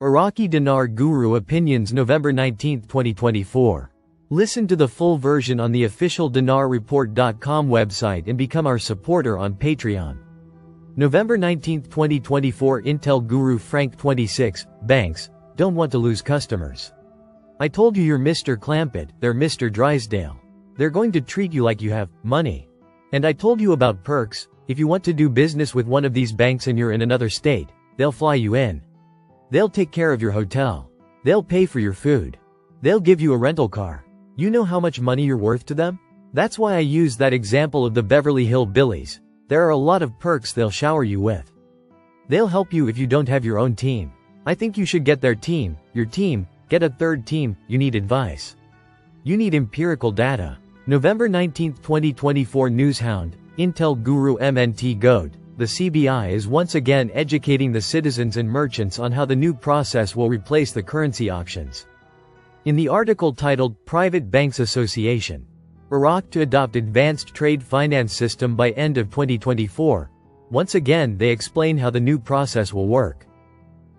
Iraqi Dinar Guru Opinions November 19, 2024. Listen to the full version on the official dinarreport.com website and become our supporter on Patreon. November 19, 2024 Intel Guru Frank 26, Banks don't want to lose customers. I told you you're Mr. Clampett, they're Mr. Drysdale. They're going to treat you like you have money. And I told you about perks. If you want to do business with one of these banks and you're in another state, they'll fly you in. They'll take care of your hotel. They'll pay for your food. They'll give you a rental car. You know how much money you're worth to them? That's why I use that example of the Beverly Hill Billies. There are a lot of perks they'll shower you with. They'll help you if you don't have your own team. I think you should get their team, your team, get a third team. You need advice. You need empirical data. November 19, 2024 Newshound, Intel Guru MNT Goat. The CBI is once again educating the citizens and merchants on how the new process will replace the currency auctions. In the article titled Private Banks Association, Iraq to adopt advanced trade finance system by end of 2024, once again they explain how the new process will work.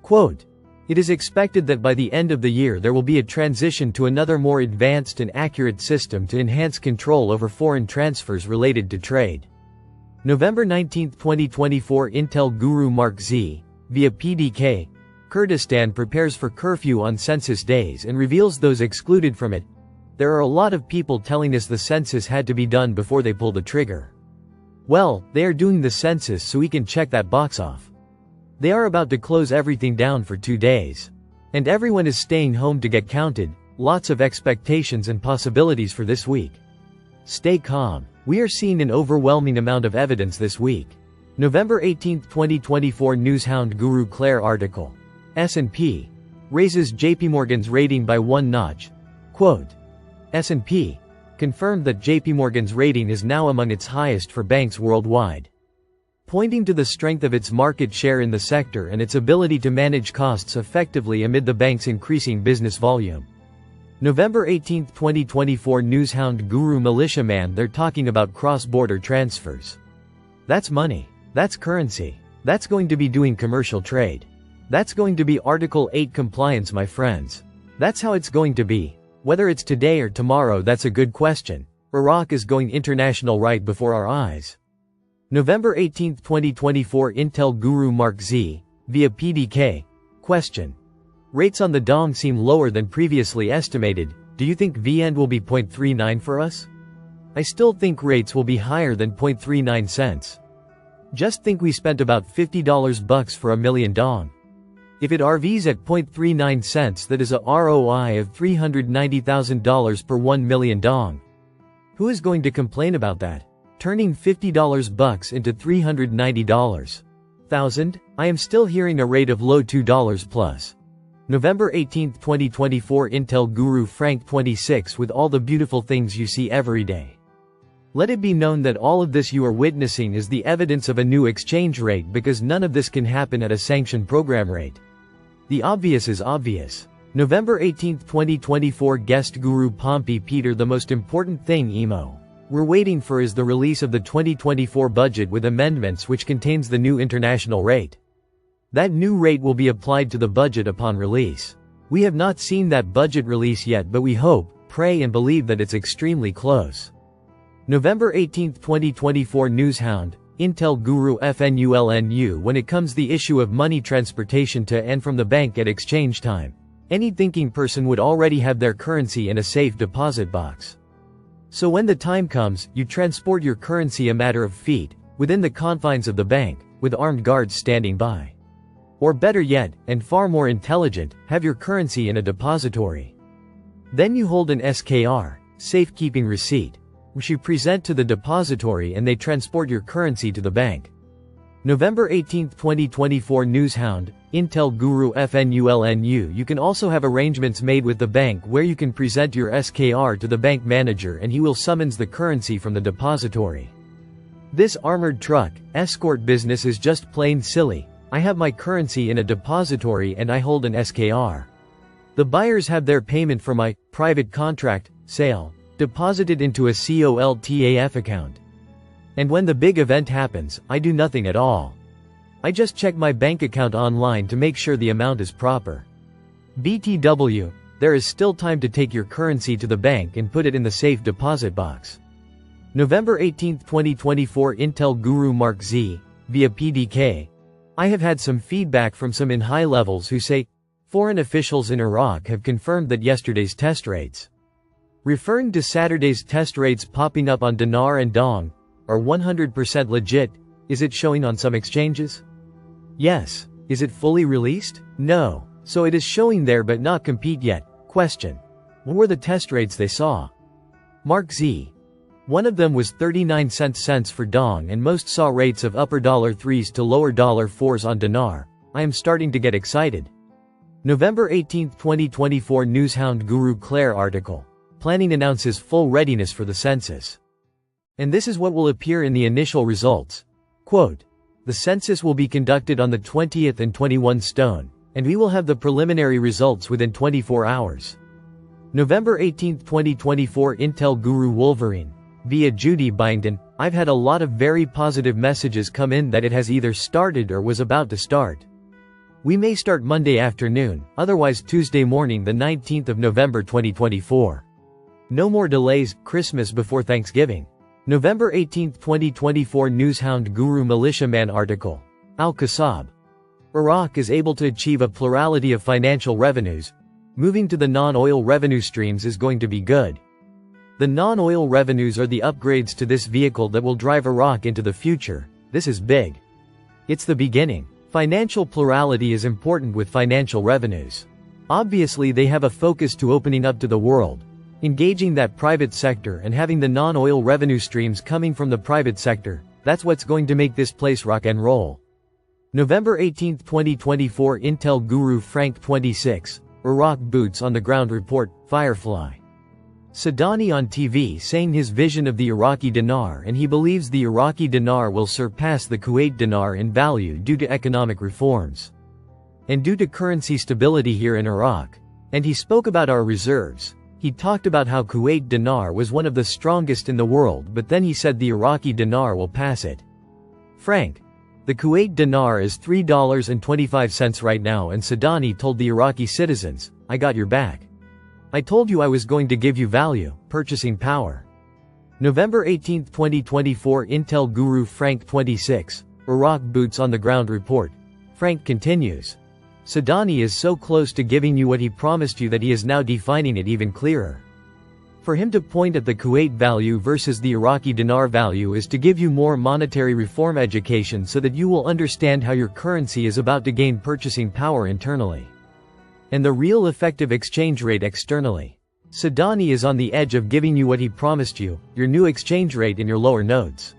Quote, "It is expected that by the end of the year there will be a transition to another more advanced and accurate system to enhance control over foreign transfers related to trade." November 19, 2024 Intel Guru Mark Z, via PDK, Kurdistan prepares for curfew on census days and reveals those excluded from it. There are a lot of people telling us the census had to be done before they pull the trigger. Well, they are doing the census so we can check that box off. They are about to close everything down for 2 days. And everyone is staying home to get counted. Lots of expectations and possibilities for this week. Stay calm. We are seeing an overwhelming amount of evidence this week. November 18, 2024 Newshound Guru Claire article. S&P raises JPMorgan's rating by 1 notch. Quote, S&P confirmed that JPMorgan's rating is now among its highest for banks worldwide, pointing to the strength of its market share in the sector and its ability to manage costs effectively amid the bank's increasing business volume. November 18, 2024 Newshound Guru Militiaman. They're talking about cross-border transfers. That's money. That's currency. That's going to be doing commercial trade. That's going to be Article 8 compliance, my friends. That's how it's going to be. Whether it's today or tomorrow, that's a good question. Iraq is going international right before our eyes. November 18, 2024 Intel Guru Mark Z, via PDK. Question. Rates on the dong seem lower than previously estimated. Do you think VN will be 0.39 for us? I still think rates will be higher than 0.39 cents. Just think we spent about $50 for a million dong. If it RVs at 0.39 cents, that is a ROI of $390,000 per 1 million dong. Who is going to complain about that? Turning $50 into $390,000? I am still hearing a rate of low $2 plus. November 18, 2024 Intel Guru Frank 26 with all the beautiful things you see every day. Let it be known that all of this you are witnessing is the evidence of a new exchange rate, because none of this can happen at a sanctioned program rate. The obvious is obvious. November 18, 2024 Guest Guru Pompey Peter. The most important thing we're waiting for is the release of the 2024 budget with amendments which contains the new international rate. That new rate will be applied to the budget upon release. We have not seen that budget release yet, but we hope, pray and believe that it's extremely close. November 18, 2024 Newshound, Intel Guru FNULNU. When it comes the issue of money transportation to and from the bank at exchange time, any thinking person would already have their currency in a safe deposit box. So when the time comes, you transport your currency a matter of feet, within the confines of the bank, with armed guards standing by. Or better yet, and far more intelligent, have your currency in a depository. Then you hold an SKR, safekeeping receipt, which you present to the depository, and they transport your currency to the bank. November 18, 2024 Newshound, Intel Guru FNULNU. You can also have arrangements made with the bank where you can present your SKR to the bank manager and he will summons the currency from the depository. This armored truck, escort business is just plain silly. I have my currency in a depository and I hold an SKR. The buyers have their payment for my private contract sale deposited into a COLTAF account. And when the big event happens, I do nothing at all. I just check my bank account online to make sure the amount is proper. BTW, there is still time to take your currency to the bank and put it in the safe deposit box. November 18, 2024 Intel Guru Mark Z, via PDK. I have had some feedback from some in high levels who say, foreign officials in Iraq have confirmed that yesterday's test rates, referring to Saturday's test rates popping up on dinar and dong, are 100% legit. Is it showing on some exchanges? Yes. Is it fully released? No. So it is showing there but not compete yet. Question. What were the test rates they saw? Mark Z. One of them was 39 cents for dong and most saw rates of upper $3s to lower $4s on dinar. I am starting to get excited. November 18, 2024 Newshound Guru Claire article. Planning announces full readiness for the census. And this is what will appear in the initial results. Quote, the census will be conducted on the 20th and 21 stone, and we will have the preliminary results within 24 hours. November 18, 2024 Intel Guru Wolverine, via Judy Byington. I've had a lot of very positive messages come in that it has either started or was about to start. We may start Monday afternoon, otherwise Tuesday morning the 19th of November 2024. No more delays, Christmas before Thanksgiving. November 18, 2024 Newshound Guru Militiaman article. Al-Qasab. Iraq is able to achieve a plurality of financial revenues. Moving to the non-oil revenue streams is going to be good. The non-oil revenues are the upgrades to this vehicle that will drive Iraq into the future. This is big. It's the beginning. Financial plurality is important with financial revenues. Obviously they have a focus to opening up to the world, engaging that private sector and having the non-oil revenue streams coming from the private sector. That's what's going to make this place rock and roll. November 18, 2024 Intel Guru Frank 26, Iraq Boots on the Ground Report, Firefly. Sadani on TV saying his vision of the Iraqi dinar and he believes the Iraqi dinar will surpass the Kuwait dinar in value due to economic reforms and due to currency stability here in Iraq. And he spoke about our reserves. He talked about how Kuwait dinar was one of the strongest in the world, but then he said the Iraqi dinar will pass it. Frank. The Kuwait dinar is $3.25 right now and Sadani told the Iraqi citizens, I got your back. I told you I was going to give you value, purchasing power. November 18, 2024 Intel Guru Frank 26, Iraq Boots on the Ground Report. Frank continues. Sadani is so close to giving you what he promised you that he is now defining it even clearer. For him to point at the Kuwait value versus the Iraqi dinar value is to give you more monetary reform education so that you will understand how your currency is about to gain purchasing power internally and the real effective exchange rate externally. Sadani is on the edge of giving you what he promised you, your new exchange rate in your lower nodes.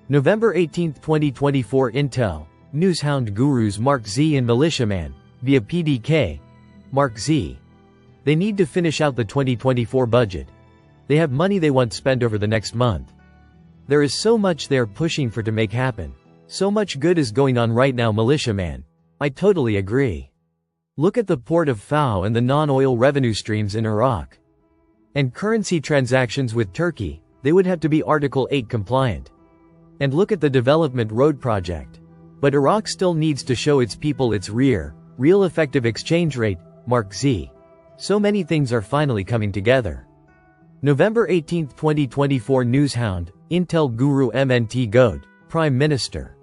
November 18, 2024 Intel, Newshound Gurus Mark Z and Militiaman, via PDK. Mark Z. They need to finish out the 2024 budget. They have money they want spent over the next month. There is so much they are pushing for to make happen. So much good is going on right now, Militiaman. I totally agree. Look at the port of Fao and the non-oil revenue streams in Iraq. And currency transactions with Turkey, they would have to be Article 8 compliant. And look at the development road project. But Iraq still needs to show its people its real effective exchange rate, Mark Z. So many things are finally coming together. November 18, 2024 Newshound, Intel Guru MNT Goat, Prime Minister.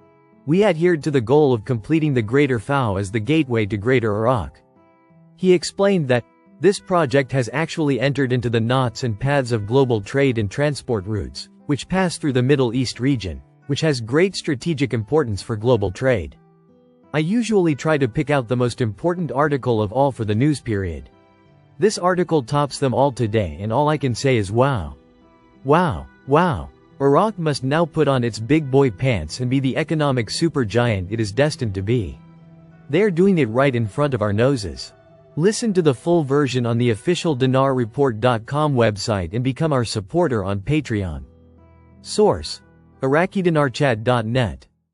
We adhered to the goal of completing the Greater Fao as the gateway to Greater Iraq. He explained that, this project has actually entered into the knots and paths of global trade and transport routes, which pass through the Middle East region, which has great strategic importance for global trade. I usually try to pick out the most important article of all for the news period. This article tops them all today and all I can say is wow. Wow, wow. Iraq must now put on its big boy pants and be the economic supergiant it is destined to be. They are doing it right in front of our noses. Listen to the full version on the official dinarreport.com website and become our supporter on Patreon. Source: IraqiDinarChat.net